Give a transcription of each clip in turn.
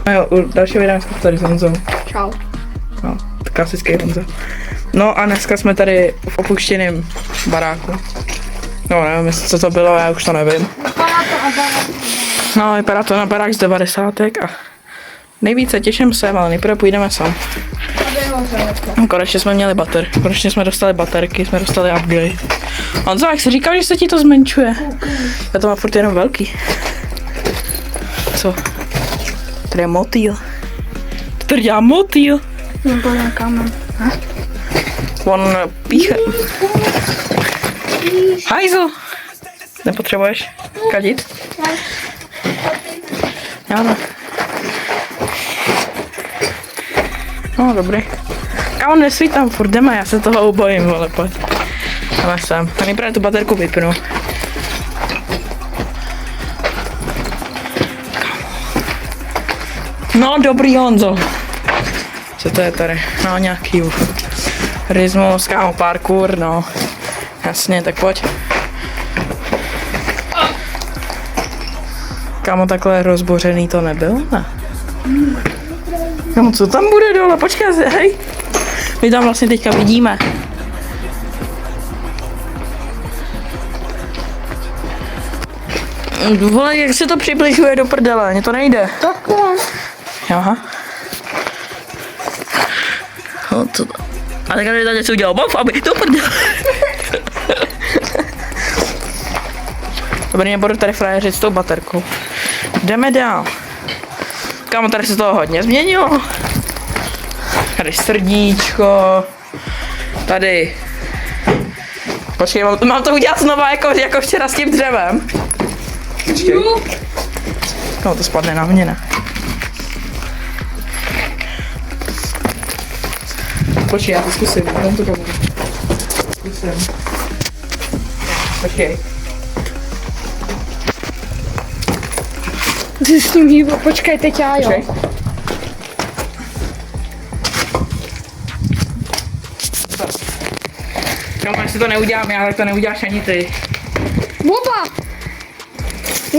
A jo, u dalšího videa jsme tady s Honzou. Čau. No, klasický Honza. No a dneska jsme tady v opuštěném baráku. No nevím, co to bylo, já už to nevím. No, vypadá to na barák z 90. a nejvíce těším se, ale nejprve půjdeme sem. No, konečně jsme měli konečně jsme dostali baterky, jsme dostali upgrade. Honzo, jak jsi říkal, že se ti to zmenšuje? Já to má furt jenom velký. Co? Tady je motýl. Tady dělá motýl. Nebo kámen. On píche. Hajzl! Nepotřebuješ kadit? Já ne. No, dobrý. Kámo, nesvítám, furt jdeme, já se toho obojím, vole, pojď. Jdeme sem. A nejprve tu baterku vypnu. No, dobrý Honzo. Co to je tady? No, nějaký rytmus, kámo, parkour, no. Jasně, tak pojď. Kámo, takhle rozbořený to nebylo, ne? Kámo, co tam bude dole? Počkej, hej. My tam vlastně teďka vidíme. Vole, jak se to přibližuje do prdele, mně to nejde. Takhle. Aha. No, co to? A tak tady něco udělal, bav, aby to prdele. Dobrý, nebudu tady frajeřit s tou baterkou. Jdeme dál. Kámo, tady se toho hodně změnilo. Tady srdíčko. Tady. Počkej, mám to udělat znova jako včera s tím dřevem. Počkej. Kámo, to spadne na mě, ne? Počkej, já to zkusím. Dám to kameru. Zkusím. Počkej. Ty s ním hýbu, počkej, teď já, jo. Počkej. Kámo, jestli to neudělám já, tak to neuděláš ani ty.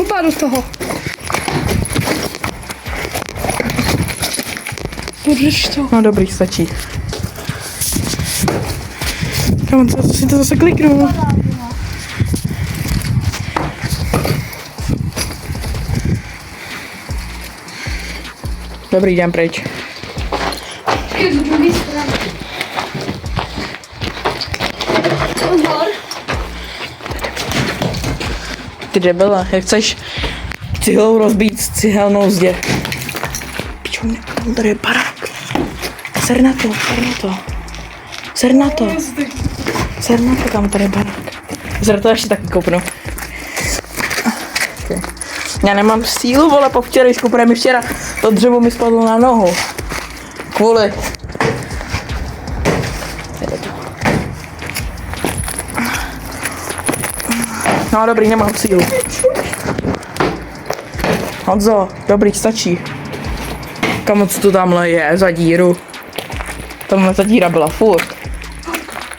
Opa do toho. Podřeš to. No dobrý, stačí. Kámo, co si to zase kliknu? Dobrý, jdem pryč. Z druhé strany. Ty debela, jak chceš cihlou rozbít s cihelnou zdě? Pičo, tam tady je barák. Ser na to, kam tady je barák. Zra to ještě taky koupnu. Okay. Já nemám sílu, vole, po včerejšku, protože mi včera to dřevo mi spadlo na nohu. Kvůli. No dobrý, nemám sílu. Honzo, dobrý, stačí. Kam moc to tamhle je za díru? Tamhle ta díra byla furt.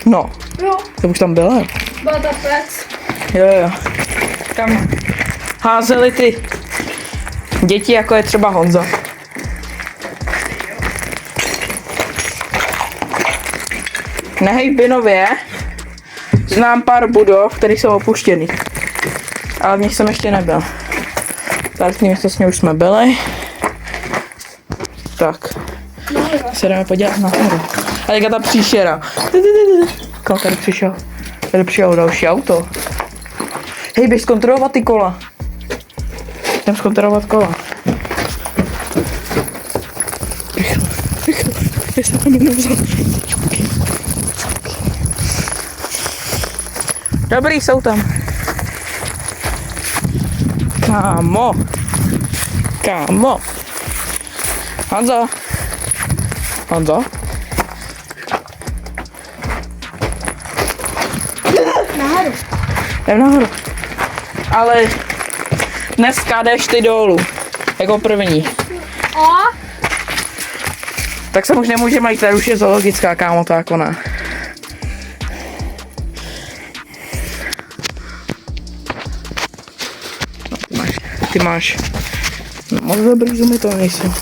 No, Jo, to už tam byla. byla ta pec. Jo. Kam házeli ty děti, jako je třeba Honza. Na Hejbinově znám pár budov, které jsou opuštěný. Ale v nich jsem ještě nebyl. Tak vlastně už jsme byli. Tak. Se jdeme podívat nahoru. A jaká ta příšera. Kam tady přišel? Tady přišel další auto. Hej, běž zkontrolovat ty kola. Jdem zkontrolovat kola. Rychle. Já se tam jenom vzal. Dobrý, jsou tam. Kámo. Honzo. Nahoru. Jdem nahoru. Ale dneska jdeš ty dolů. Jako první. A? Tak se už nemůžeme jít, tady už je zoologická, kámo, to jako ne. No, ty máš. No, moc dobrý zumy to nejsou.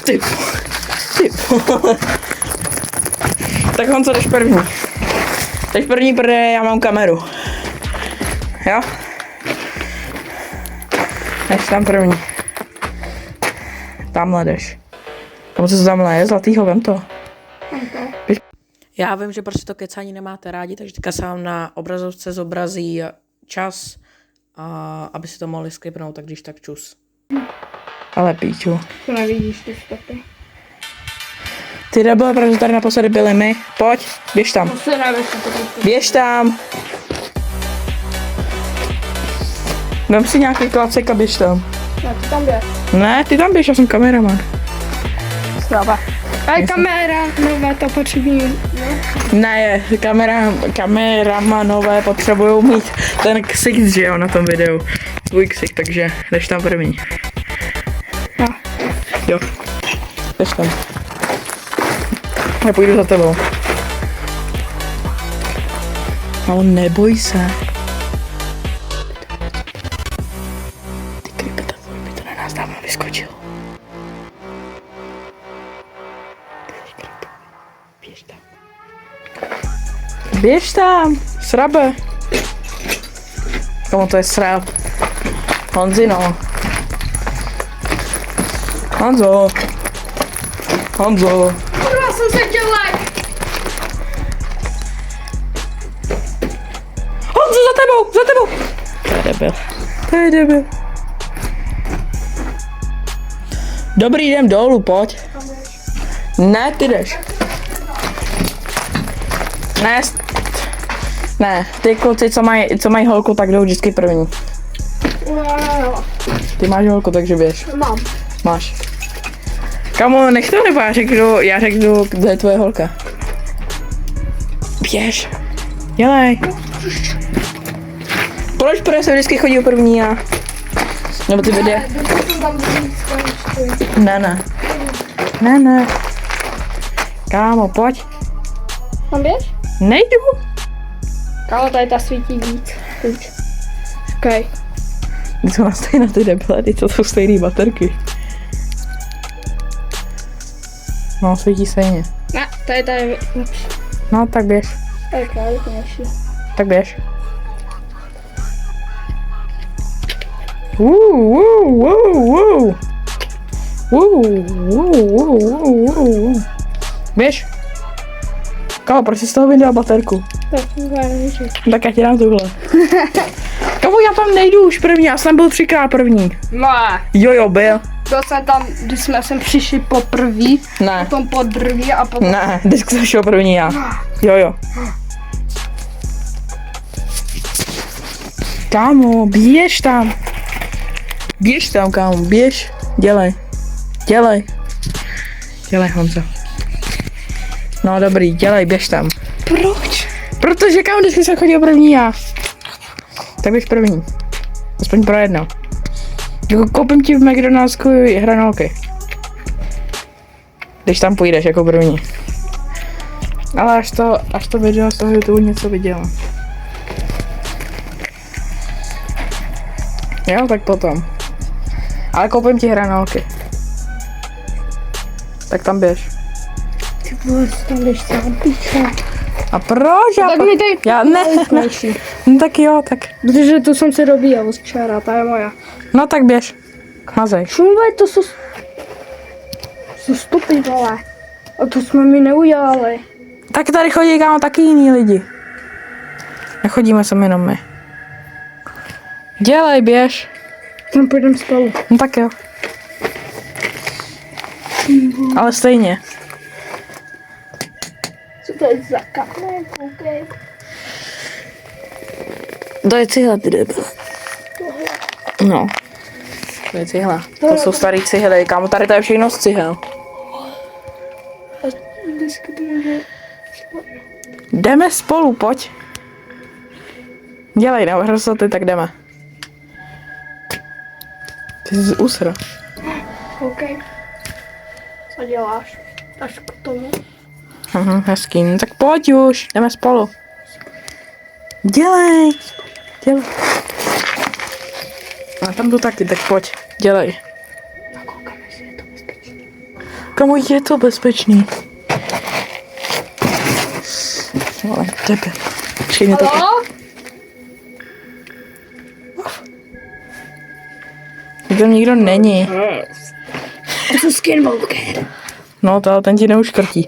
Ty vole. Tak Honzo, jdeš první. Jdeš první, protože já mám kameru. Jo? Jdeš tam první. Tamhle jdeš. Komu co tamhle je? Zlatýho, vem to. Já vím, že prostě to kecání nemáte rádi, takže teďka se vám na obrazovce zobrazí čas, a aby si to mohli skipnout, tak když tak čus. Ale píču. To nevidíš ty stopy. Ty debile, protože tady naposledy byli my. Pojď, běž tam. To se nevíš, to Běž tam. Vem si nějaký klacek a běž tam. No, ty tam běž. Ne, ty tam běž, já jsem kameraman. Slava. Ale kamera, nové to potřební. Ne, kameramanové potřebují mít ten ksicht, že jo, na tom videu. Tvůj ksicht, takže jdeš tam první. No. Jo, jdeš tam. Já půjdu za tebou. No neboj se. Ty krypeta, by to na nás dávno vyskočil. Běž tam. Běž tam, srabe. Komu to je srab? Honzino. Honzo. Honzo. Kurva, jsem se chtěl like. Honzo, za tebou, za tebou. To je debil. To je debil. Dobrý, jdem dolů, pojď. Ne, ty jdeš. Ne, ty kluci, co mají holku, tak jdou vždycky první. Wow. Ty máš holku, takže běž. Mám. Máš. Kamo, nech to nebo já řeknu, kde je tvoje holka. Běž. Dělej. Proč se vždycky chodí první já? Nebo ty videa? Ne. Kámo, pojď. Mám běž? Nejdu. Kámo, tady ta svítí víc. Kluč. Okej. Co nás tady na ty debile, to jsou stejný baterky. No, svítí stejně. Ne, tady je lepší. No, tak běž. Tady je kvalitnější. Tak běž. Běž. Kámo, proč jsi z toho vydal baterku? Tak já ti dám tuhle. Kámo, já tam nejdu už první, já jsem byl 3krát první. Ne. Jo, byl. Byl jsem tam, když jsme sem přišli poprvé, Ne. potom po druhý a potom... Ne, vždycky jsem šel první já. Jo. Kámo, běž tam. Běž tam, kámo, běž. Dělej, Honzo. No dobrý, dělej, běž tam. Proč? Protože kámo, vždycky jsem chodil první já. Tak běž první. Aspoň pro jedno. Jako koupím ti v McDonaldsku hranolky. Když tam půjdeš jako první. Ale až to video z toho YouTube něco viděl. Jo, tak potom. Ale koupím ti hranolky. Tak tam běž. Ty vole, tam jdeš sám, píče. A proč? Tak mi tady... Já ne. No tak jo, tak. Protože tu jsem si dobíjel včera, ta je moja. No tak běž. Mazej. Šumve, to jsou stupy, vole. A to jsme mi neudělali. Tak tady chodí kámo taky jiný lidi. Nechodíme sem jenom my. Dělej, běž. Tam půjdeme spolu. No tak jo. Ale stejně. Co to je za kameru, koukej. To je cihla, ty debil. No. To je cihla. To jsou starý cihly, kámo, tady to je všechno z cihel. Jdeme spolu, pojď. Dělej, nebo ty, tak jdeme. Ty jsi z úsra. Koukej. Co děláš? Až k tomu. Hezký, no tak pojď už, jdeme spolu. Dělej. A tam jdu taky, tak pojď, dělej. Kamo, je to bezpečný. No, ale tebe. Počkej, mě to... Halo? Tam nikdo není. Je to skinwalker. No, ten ti neuškrtí.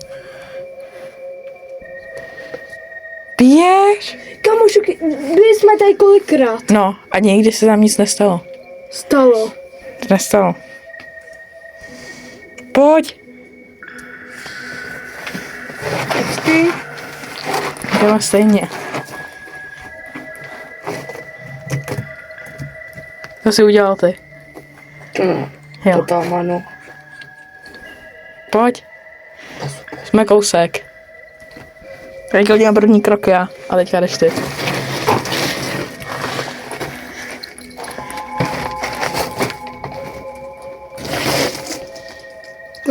Běž! Kamošu, byli jsme tady kolikrát. No, a nikdy se tam nic nestalo. Stalo. Nestalo. Pojď! Počkej. Jdeme stejně. Co jsi udělal ty? Jo. To tam ano. Pojď. Jsme kousek. Teď udělám první krok já, a teďka jdeš ty.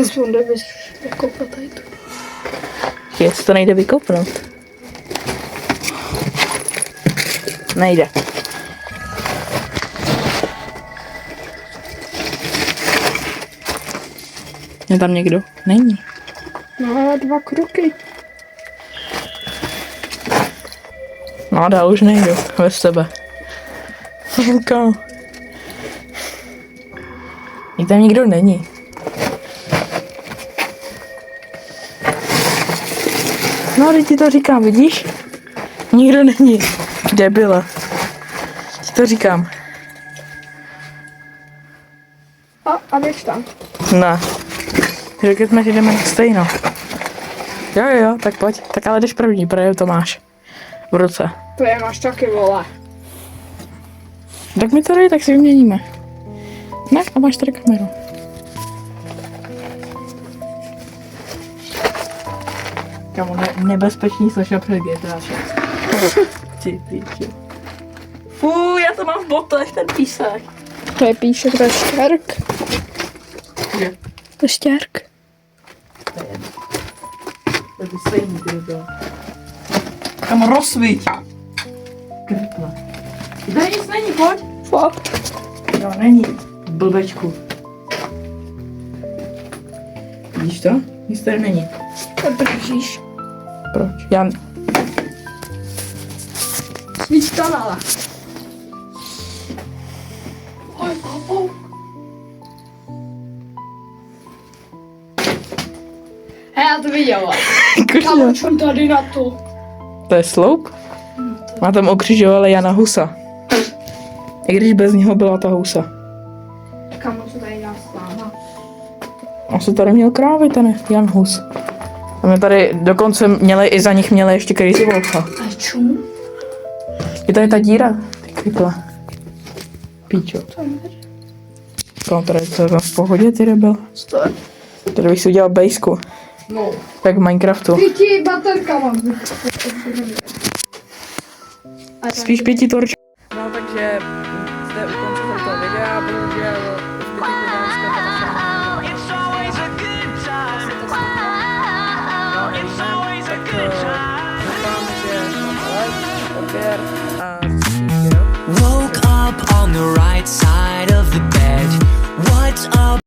Aspoň nebys vykopat tady to. Jestli to nejde vykopnout. Nejde. Je tam někdo? Není. No ale 2 kroky. No, dál už nejdu. Bez tebe. Kámo. Tam nikdo není. No, teď ti to říkám, vidíš? Nikdo není. Debile. Ti to říkám. A běž tam. Ne. Řekli jsme, že jdeme na stejno. Jo, tak pojď. Tak ale jdeš první, protože to máš v ruce. To je máš taky, vole. Tak mi to dej, tak si vyměníme. Ne, a máš tady kameru. Kamo, nebezpečný slyšel před GTA 6. Ty píči. Fuj, já to mám v botech, ten písek. To je píšek, to je štěrk. Je. To je štěrk. To je stejný, ty to. Kamo, rozsvíť. Krpla. Tady nic není, pojď. Fakt. Jo, není. Blbečku. Vidíš to? Nic tady není. To držíš. Proč? Já... Víš to, ale. Hej, já to viděla. Kamoč, tady na to. To je sloup? Má tam okřižovali Jana Husa. I když bez něho byla ta Husa. Kamoč, tady nás sláma. On se tady měl krávy, ten Jan Hus. A my tady dokonce měli, i za nich měli ještě Crazy Wolfa. A čum? Je tady ta díra. Ty krypla. Píčo. Kam tady to je v pohodě, ty debil. Stoj. Tady bych si udělal bejsku. No. Jak v Minecraftu. 5 baterka mám. Spíš 5 torč. No takže jste u konce tohoto videa, bohužel